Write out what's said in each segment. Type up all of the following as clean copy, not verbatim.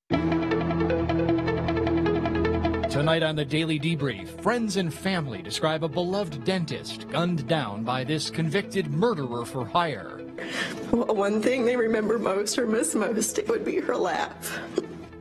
Tonight on the Daily Debrief, friends and family describe a beloved dentist gunned down by this convicted murderer for hire. Well, one thing they remember most or miss most, it would be her laugh.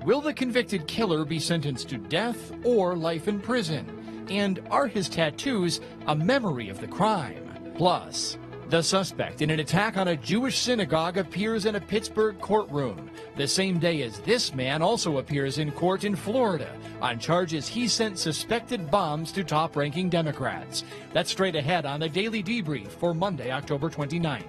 Will the convicted killer be sentenced to death or life in prison? And are his tattoos a memory of the crime? Plus, the suspect in an attack on a Jewish synagogue appears in a Pittsburgh courtroom. The same day as this man also appears in court in Florida on charges he sent suspected bombs to top-ranking Democrats. That's straight ahead on the Daily Debrief for Monday, October 29th.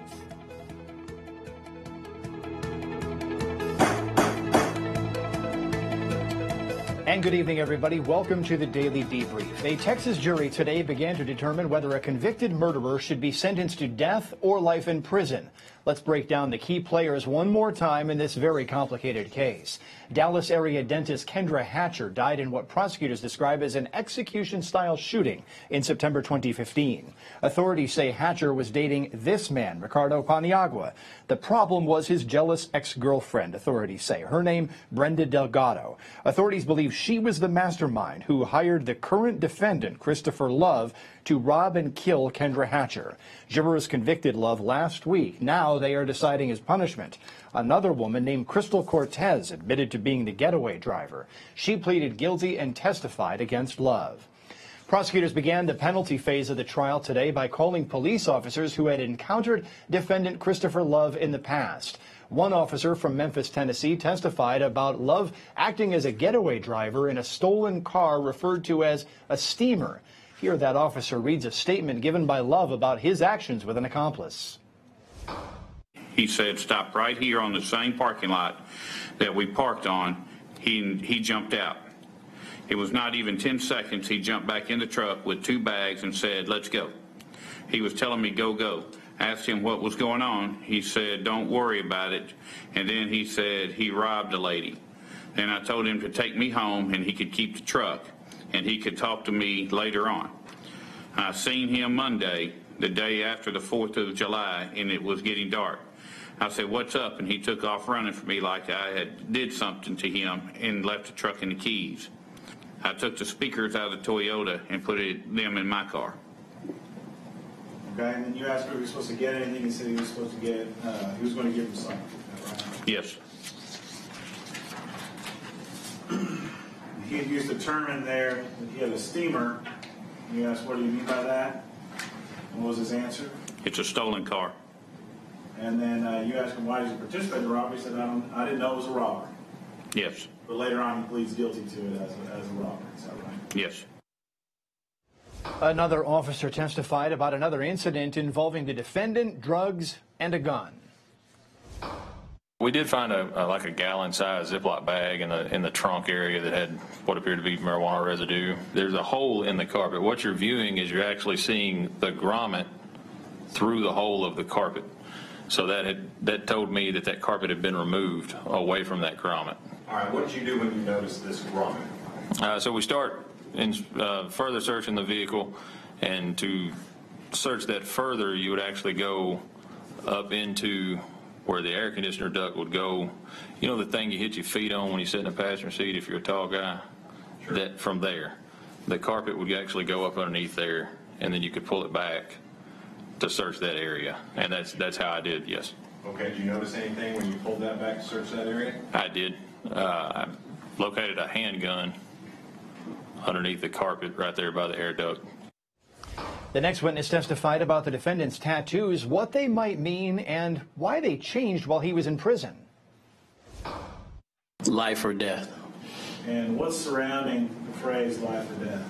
And good evening, everybody. Welcome to the Daily Debrief. A Texas jury today began to determine whether a convicted murderer should be sentenced to death or life in prison. Let's break down the key players one more time in this very complicated case. Dallas area dentist Kendra Hatcher died in what prosecutors describe as an execution-style shooting in September 2015. Authorities say Hatcher was dating this man, Ricardo Paniagua. The problem was his jealous ex-girlfriend, authorities say. Her name, Brenda Delgado. Authorities believe she was the mastermind who hired the current defendant, Kristopher Love, to rob and kill Kendra Hatcher. Jurors convicted Love last week. Now they are deciding his punishment. Another woman named Crystal Cortez admitted to being the getaway driver. She pleaded guilty and testified against Love. Prosecutors began the penalty phase of the trial today by calling police officers who had encountered defendant Kristopher Love in the past. One officer from Memphis, Tennessee, testified about Love acting as a getaway driver in a stolen car referred to as a steamer. Here, that officer reads a statement given by Love about his actions with an accomplice. He said, "Stop right here on the same parking lot that we parked on." He jumped out. It was not even 10 seconds. He jumped back in the truck with 2 bags and said, "Let's go." He was telling me, "Go, go." Asked him what was going on. He said, "Don't worry about it." And then he said he robbed a lady. Then I told him to take me home and he could keep the truck and he could talk to me later on. I seen him Monday, the day after the 4th of July, and it was getting dark. I said, "What's up?" And he took off running from me like I had did something to him and left the truck and the keys. I took the speakers out of the Toyota and put them in my car. Okay, and then you asked if he was supposed to get anything. He said he was supposed to get, he was going to give him something. Right? Yes. He had used a term in there that he had a steamer. You asked, "What do you mean by that?" And what was his answer? It's a stolen car. And then you asked him, "Why did you participate in the robbery?" He said, I didn't know it was a robbery. Yes. But later on, he pleads guilty to it as a robbery. Is that right? Yes. Another officer testified about another incident involving the defendant, drugs, and a gun. We did find like a gallon-sized Ziploc bag in the trunk area that had what appeared to be marijuana residue. There's a hole in the carpet. What you're viewing is you're actually seeing the grommet through the hole of the carpet. So that told me that carpet had been removed away from that grommet. All right, what did you do when you noticed this grommet? So we start in further searching the vehicle, and to search that further, you would actually go up into where the air conditioner duct would go. You know the thing you hit your feet on when you sit in the passenger seat if you're a tall guy? Sure. That from there. The carpet would actually go up underneath there, and then you could pull it back to search that area. And that's how I did, yes. Okay, did you notice anything when you pulled that back to search that area? I did. I located a handgun underneath the carpet right there by the air duct. The next witness testified about the defendant's tattoos, what they might mean, and why they changed while he was in prison. Life or death. And what's surrounding the phrase life or death?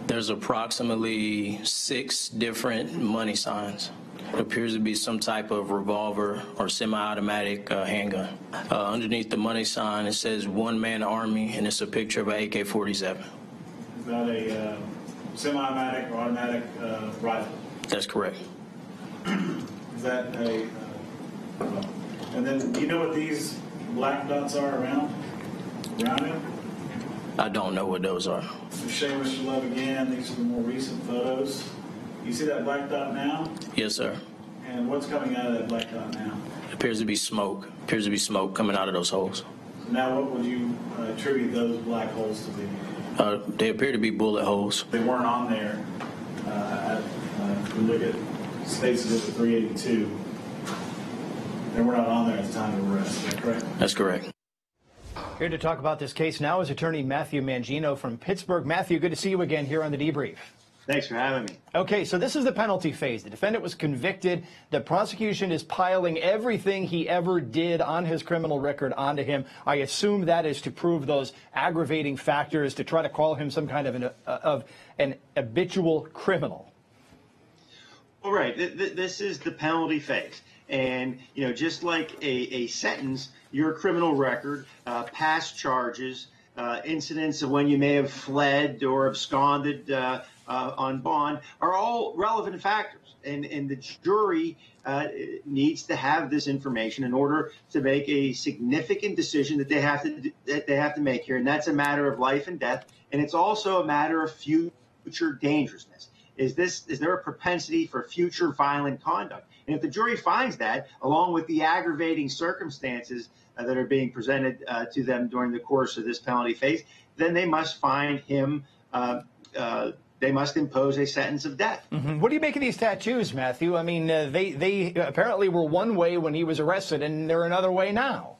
There's approximately 6 different money signs. It appears to be some type of revolver or semi-automatic handgun. Underneath the money sign, it says one-man army, and it's a picture of an AK-47. Is that a semi-automatic or automatic rifle? That's correct. Is that a... and then, do you know what these black dots are around him? I don't know what those are. Seamus Love again. These are the more recent photos. You see that black dot now? Yes, sir. And what's coming out of that black dot now? It appears to be smoke. Appears to be smoke coming out of those holes. Now, what would you attribute those black holes to be? They appear to be bullet holes. They weren't on there. If we look at State Exhibit 382, they were not on there at the time of arrest. Is that correct? That's correct. Here to talk about this case now is attorney Matthew Mangino from Pittsburgh. Matthew, good to see you again here on the Debrief. Thanks for having me. Okay, so this is the penalty phase. The defendant was convicted. The prosecution is piling everything he ever did on his criminal record onto him. I assume that is to prove those aggravating factors, to try to call him some kind of an habitual criminal. All right, this is the penalty phase. And, you know, just like a sentence, your criminal record, past charges, incidents of when you may have fled or absconded on bond are all relevant factors. And the jury needs to have this information in order to make a significant decision that they have to make here. And that's a matter of life and death. And it's also a matter of future dangerousness. Is there a propensity for future violent conduct? And if the jury finds that, along with the aggravating circumstances that are being presented to them during the course of this penalty phase, then they must find him, they must impose a sentence of death. Mm-hmm. What do you make of these tattoos, Matthew? I mean, they apparently were one way when he was arrested, and they're another way now.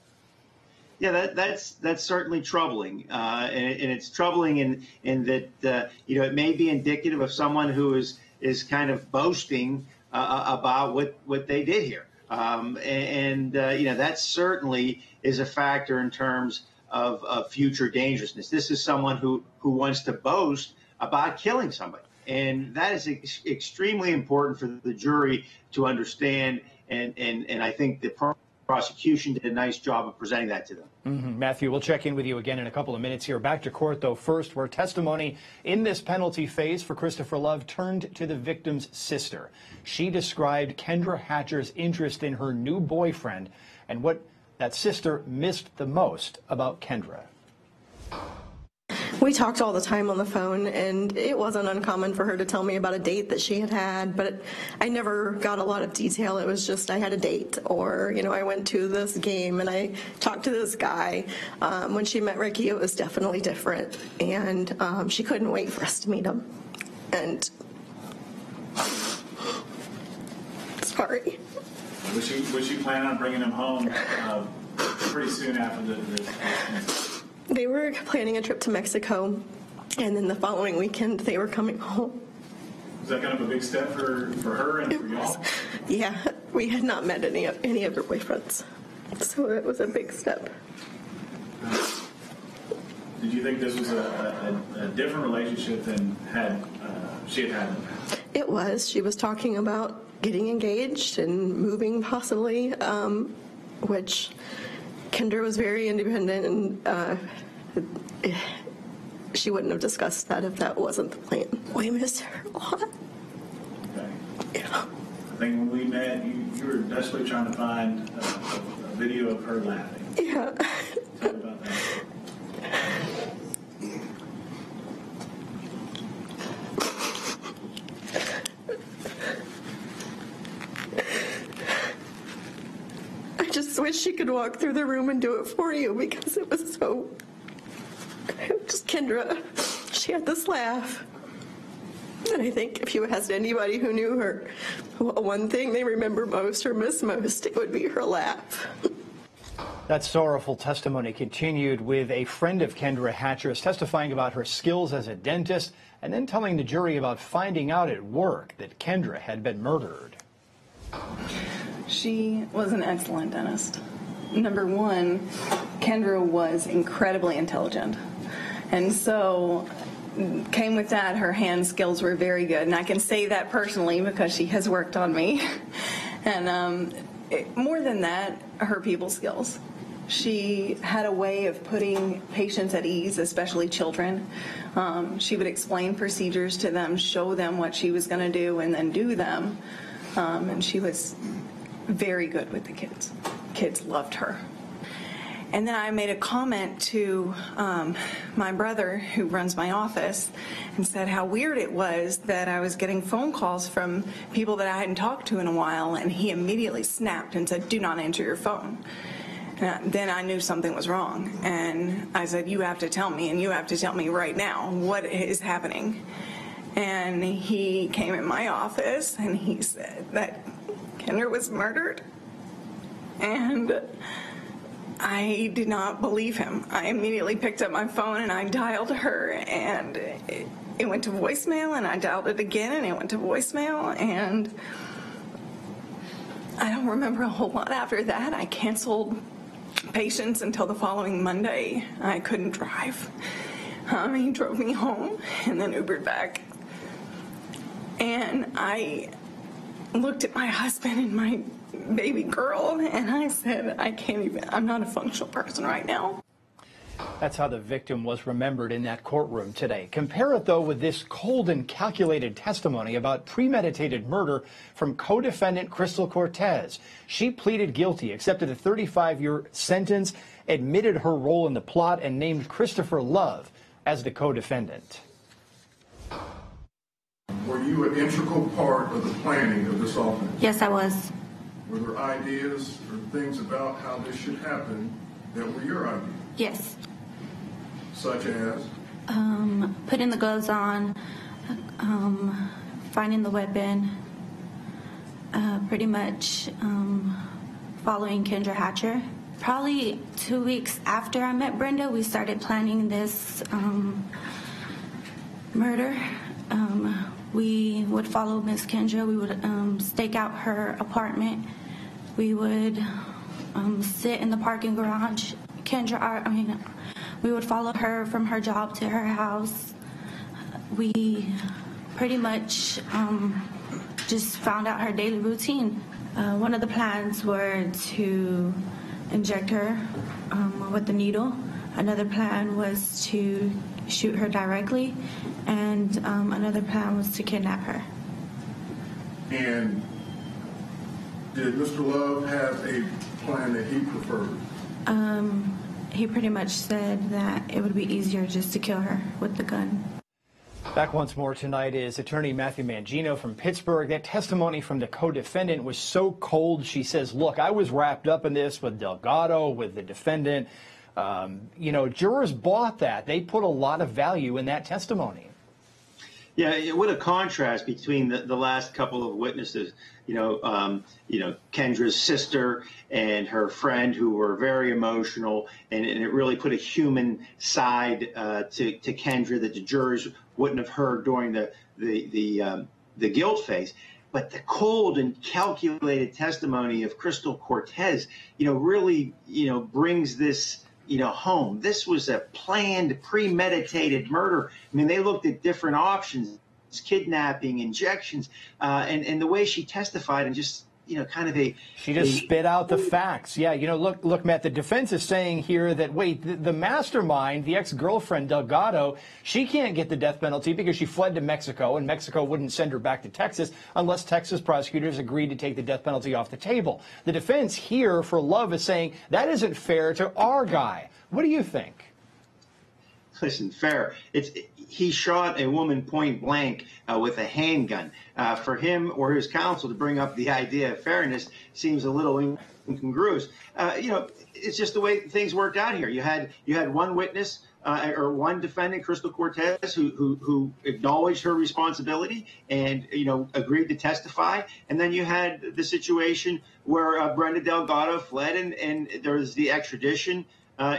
Yeah, that's certainly troubling, and it's troubling in that you know, it may be indicative of someone who is kind of boasting about what they did here, and you know, that certainly is a factor in terms of future dangerousness. This is someone who wants to boast about killing somebody, and that is extremely important for the jury to understand, and I think the prosecution did a nice job of presenting that to them. Mm-hmm. Matthew, we'll check in with you again in a couple of minutes here. Back to court, though, first, where testimony in this penalty phase for Kristopher Love turned to the victim's sister. She described Kendra Hatcher's interest in her new boyfriend and what that sister missed the most about Kendra. We talked all the time on the phone, and it wasn't uncommon for her to tell me about a date that she had had, but I never got a lot of detail. It was just I had a date, or, you know, I went to this game and I talked to this guy. When she met Ricky, it was definitely different, and she couldn't wait for us to meet him. And sorry. Was she planning on bringing him home pretty soon after the They were planning a trip to Mexico, and then the following weekend they were coming home. Was that kind of a big step for her and for y'all? Yeah, we had not met any of her boyfriends, so it was a big step. Did you think this was a different relationship than she had in the past? It was. She was talking about getting engaged and moving possibly, which Kendra was very independent, and she wouldn't have discussed that if that wasn't the plan. We miss her a lot. Okay. Yeah. I think when we met, you were desperately trying to find a video of her laughing. Yeah. What about that? I just wish she could walk through the room and do it for you, because it was so... Just Kendra, she had this laugh. And I think if you asked anybody who knew her, one thing they remember most or miss most, it would be her laugh. That sorrowful testimony continued with a friend of Kendra Hatcher's testifying about her skills as a dentist, and then telling the jury about finding out at work that Kendra had been murdered. She was an excellent dentist. Number one, Kendra was incredibly intelligent. And so came with that, her hand skills were very good. And I can say that personally because she has worked on me. And more than that, her people skills. She had a way of putting patients at ease, especially children. She would explain procedures to them, show them what she was going to do, and then do them. And she was very good with the kids. Kids loved her. And then I made a comment to my brother, who runs my office, and said how weird it was that I was getting phone calls from people that I hadn't talked to in a while, and he immediately snapped and said, "Do not answer your phone." Then I knew something was wrong, and I said, you have to tell me, and you have to tell me right now what is happening. And he came in my office, and he said that Kendra was murdered, and I did not believe him. I immediately picked up my phone, and I dialed her, and it went to voicemail, and I dialed it again, and it went to voicemail, and I don't remember a whole lot after that. I canceled patients until the following Monday. I couldn't drive. He drove me home and then Ubered back. And I looked at my husband and my baby girl, and I said, I'm not a functional person right now. That's how the victim was remembered in that courtroom today. Compare it, though, with this cold and calculated testimony about premeditated murder from co-defendant Crystal Cortez. She pleaded guilty, accepted a 35-year sentence, admitted her role in the plot, and named Kristopher Love as the co-defendant. Were you an integral part of the planning of this offense? Yes, I was. Were there ideas or things about how this should happen that were your ideas? Yes. Such as? Putting the gloves on, finding the weapon, pretty much following Kendra Hatcher. Probably 2 weeks after I met Brenda, we started planning this murder. We would follow Miss Kendra. We would stake out her apartment. We would sit in the parking garage. We would follow her from her job to her house. We pretty much just found out her daily routine. One of the plans were to inject her with the needle. Another plan was to shoot her directly, and another plan was to kidnap her. And did Mr. Love have a plan that he preferred? He pretty much said that it would be easier just to kill her with the gun. Back once more tonight is attorney Matthew Mangino from Pittsburgh. That testimony from the co-defendant was so cold. She says, look, I was wrapped up in this with Delgado, with the defendant. Jurors bought that. They put a lot of value in that testimony. Yeah, what a contrast between the last couple of witnesses. Kendra's sister and her friend, who were very emotional, and it really put a human side to Kendra that the jurors wouldn't have heard during the guilt phase. But the cold and calculated testimony of Crystal Cortez, really, brings this home. This was a planned, premeditated murder. I mean, they looked at different options, kidnapping, injections, and the way she testified, and just, She just spit out the facts. Yeah, look, Matt, the defense is saying here that, wait, the mastermind, the ex-girlfriend, Delgado, she can't get the death penalty because she fled to Mexico, and Mexico wouldn't send her back to Texas unless Texas prosecutors agreed to take the death penalty off the table. The defense here for Love is saying that isn't fair to our guy. What do you think? Listen, fair. He shot a woman point blank with a handgun. For him or his counsel to bring up the idea of fairness seems a little incongruous. It's just the way things worked out here. You had one witness or one defendant, Crystal Cortez, who acknowledged her responsibility and agreed to testify, and then you had the situation where Brenda Delgado fled, and there was the extradition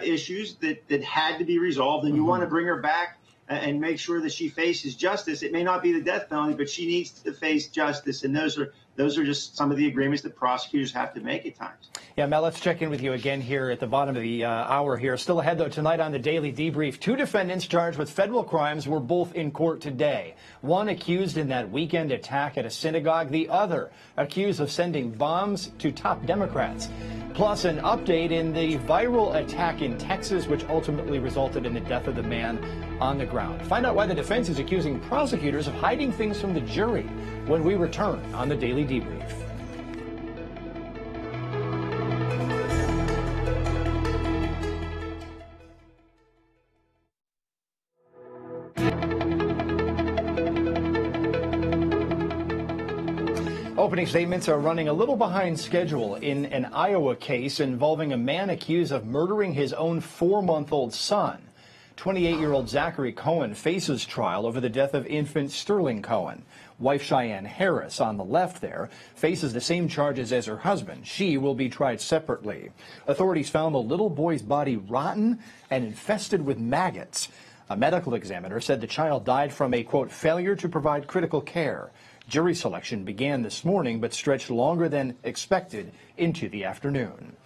issues that had to be resolved, and you want to bring her back and make sure that she faces justice. It may not be the death penalty, but she needs to face justice, and those are just some of the agreements that prosecutors have to make at times. Yeah, Mel, let's check in with you again here at the bottom of the hour here. Still ahead, though, tonight on the Daily Debrief, 2 defendants charged with federal crimes were both in court today. One accused in that weekend attack at a synagogue, the other accused of sending bombs to top Democrats. Plus, an update in the viral attack in Texas, which ultimately resulted in the death of the man on the ground. Find out why the defense is accusing prosecutors of hiding things from the jury when we return on the Daily Debrief. Opening statements are running a little behind schedule in an Iowa case involving a man accused of murdering his own 4-month-old son. 28-year-old Zachary Cohen faces trial over the death of infant Sterling Cohen. Wife Cheyenne Harris, on the left there, faces the same charges as her husband. She will be tried separately. Authorities found the little boy's body rotten and infested with maggots. A medical examiner said the child died from a, quote, failure to provide critical care. Jury selection began this morning but stretched longer than expected into the afternoon.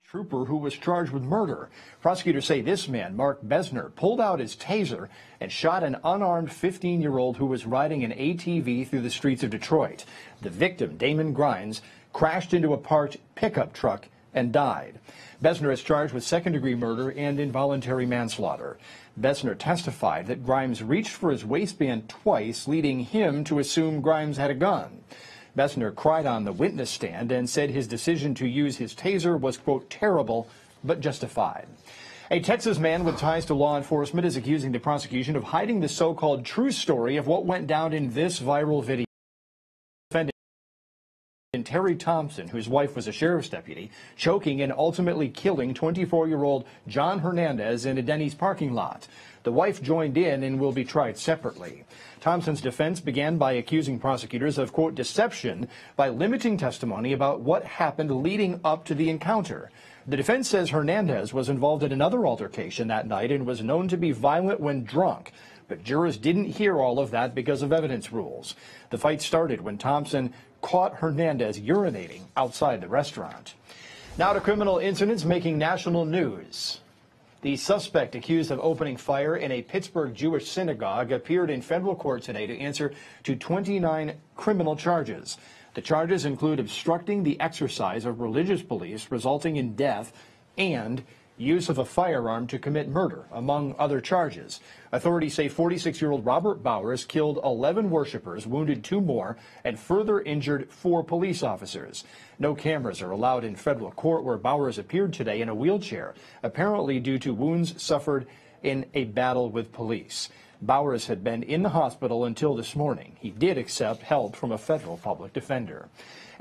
Trooper who was charged with murder. Prosecutors say this man, Mark Besner, pulled out his taser and shot an unarmed 15-year-old who was riding an ATV through the streets of Detroit. The victim, Damon Grimes, crashed into a parked pickup truck and died. Besner is charged with second-degree murder and involuntary manslaughter. Besner testified that Grimes reached for his waistband twice, leading him to assume Grimes had a gun. Besner cried on the witness stand and said his decision to use his taser was, quote, terrible but justified. A Texas man with ties to law enforcement is accusing the prosecution of hiding the so-called true story of what went down in this viral video. Terry Thompson, whose wife was a sheriff's deputy, choking and ultimately killing 24-year-old John Hernandez in a Denny's parking lot. The wife joined in and will be tried separately. Thompson's defense began by accusing prosecutors of, quote, deception by limiting testimony about what happened leading up to the encounter. The defense says Hernandez was involved in another altercation that night and was known to be violent when drunk. But jurors didn't hear all of that because of evidence rules. The fight started when Thompson caught Hernandez urinating outside the restaurant. Now to criminal incidents making national news. The suspect accused of opening fire in a Pittsburgh Jewish synagogue appeared in federal court today to answer to 29 criminal charges. The charges include obstructing the exercise of religious beliefs resulting in death and use of a firearm to commit murder, among other charges. Authorities say 46-year-old Robert Bowers killed 11 worshipers, wounded 2 more, and further injured 4 police officers. No cameras are allowed in federal court where Bowers appeared today in a wheelchair, apparently due to wounds suffered in a battle with police. Bowers had been in the hospital until this morning. He did accept help from a federal public defender.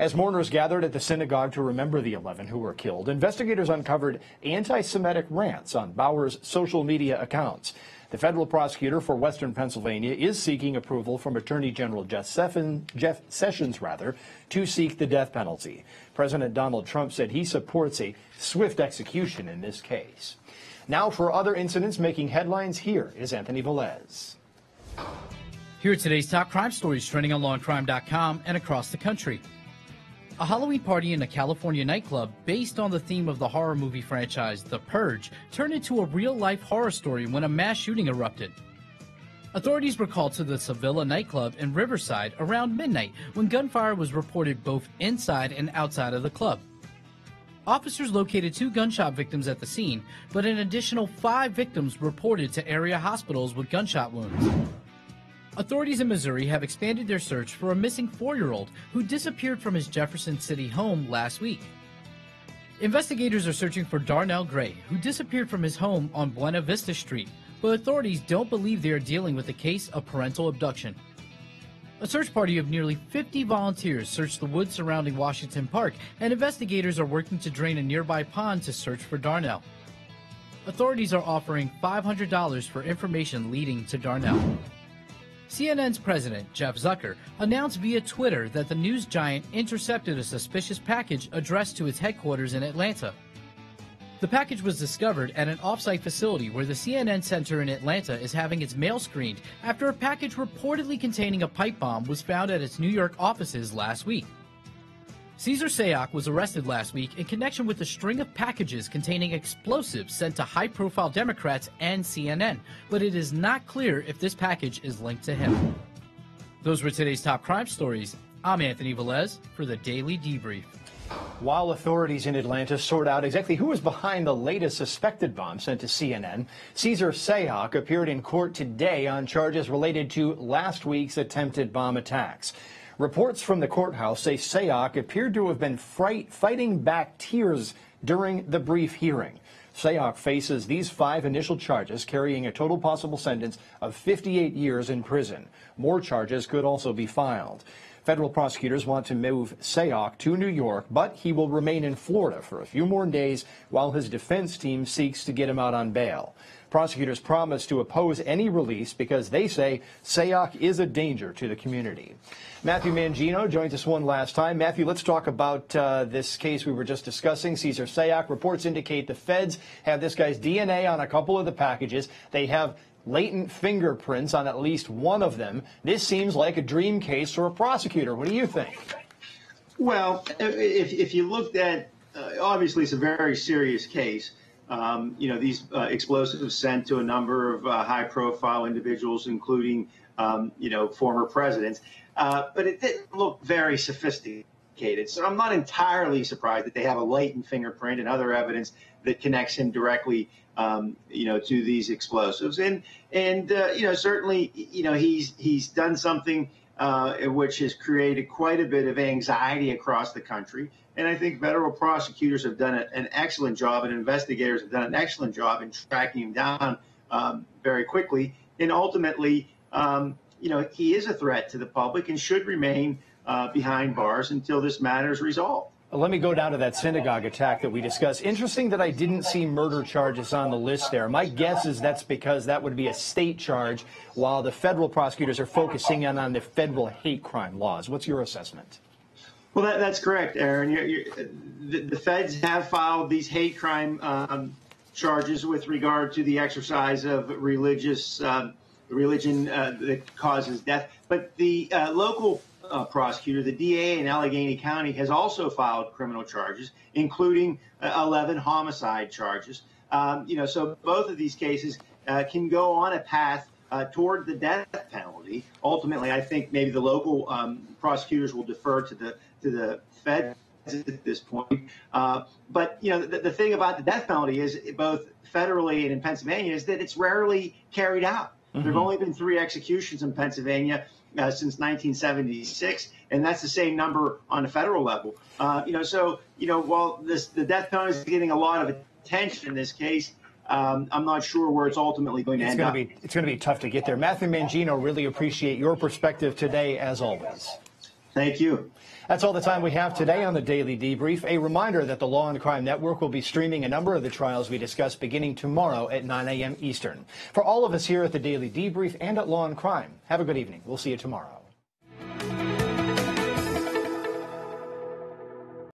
As mourners gathered at the synagogue to remember the 11 who were killed, investigators uncovered anti-Semitic rants on Bowers' social media accounts. The federal prosecutor for Western Pennsylvania is seeking approval from Attorney General Jeff Sessions to seek the death penalty. President Donald Trump said he supports a swift execution in this case. Now for other incidents making headlines, here is Anthony Velez. Here are today's top crime stories trending on Law&Crime.com and across the country. A Halloween party in a California nightclub based on the theme of the horror movie franchise The Purge turned into a real-life horror story when a mass shooting erupted. Authorities were called to the Sevilla nightclub in Riverside around midnight when gunfire was reported both inside and outside of the club. Officers located 2 gunshot victims at the scene, but an additional 5 victims reported to area hospitals with gunshot wounds. Authorities in Missouri have expanded their search for a missing 4-year-old who disappeared from his Jefferson City home last week. Investigators are searching for Darnell Gray, who disappeared from his home on Buena Vista Street, but authorities don't believe they are dealing with a case of parental abduction. A search party of nearly 50 volunteers searched the woods surrounding Washington Park, and investigators are working to drain a nearby pond to search for Darnell. Authorities are offering $500 for information leading to Darnell. CNN's president, Jeff Zucker, announced via Twitter that the news giant intercepted a suspicious package addressed to its headquarters in Atlanta. The package was discovered at an off-site facility where the CNN Center in Atlanta is having its mail screened after a package reportedly containing a pipe bomb was found at its New York offices last week. Cesar Sayoc was arrested last week in connection with a string of packages containing explosives sent to high-profile Democrats and CNN, but it is not clear if this package is linked to him. Those were today's top crime stories. I'm Anthony Velez for the Daily Debrief. While authorities in Atlanta sort out exactly who was behind the latest suspected bomb sent to CNN, Cesar Sayoc appeared in court today on charges related to last week's attempted bomb attacks. Reports from the courthouse say Sayoc appeared to have been fighting back tears during the brief hearing. Sayoc faces these 5 initial charges, carrying a total possible sentence of 58 years in prison. More charges could also be filed. Federal prosecutors want to move Sayoc to New York, but he will remain in Florida for a few more days while his defense team seeks to get him out on bail. Prosecutors promise to oppose any release because they say Sayoc is a danger to the community. Matthew Mangino joins us one last time. Matthew, let's talk about this case we were just discussing, Cesar Sayoc. Reports indicate the feds have this guy's DNA on a couple of the packages. They have latent fingerprints on at least one of them. This seems like a dream case for a prosecutor. What do you think? Well, if you looked at, obviously it's a very serious case. These explosives sent to a number of high-profile individuals, including, former presidents. But it didn't look very sophisticated. So I'm not entirely surprised that they have a latent fingerprint and other evidence that connects him directly, to these explosives. And certainly, he's done something which has created quite a bit of anxiety across the country. And I think federal prosecutors have done an excellent job, and investigators have done an excellent job in tracking him down very quickly. And ultimately, he is a threat to the public and should remain behind bars until this matter is resolved. Let me go down to that synagogue attack that we discussed. Interesting that I didn't see murder charges on the list there. My guess is that's because that would be a state charge, while the federal prosecutors are focusing on the federal hate crime laws. What's your assessment? Well, that's correct, Aaron. The feds have filed these hate crime charges with regard to the exercise of religion that causes death. But the local prosecutor, the DA in Allegheny County, has also filed criminal charges, including 11 homicide charges. So both of these cases can go on a path toward the death penalty. Ultimately, I think maybe the local prosecutors will defer to the feds at this point. But the thing about the death penalty is, both federally and in Pennsylvania, is that it's rarely carried out. Mm-hmm. There have only been 3 executions in Pennsylvania since 1976, and that's the same number on a federal level. While the death penalty is getting a lot of attention in this case, I'm not sure where it's ultimately going to end up. It's going to be tough to get there. Matthew Mangino, really appreciate your perspective today, as always. Thank you. That's all the time we have today on the Daily Debrief. A reminder that the Law&Crime Network will be streaming a number of the trials we discuss beginning tomorrow at 9 a.m. Eastern. For all of us here at the Daily Debrief and at Law&Crime, have a good evening. We'll see you tomorrow.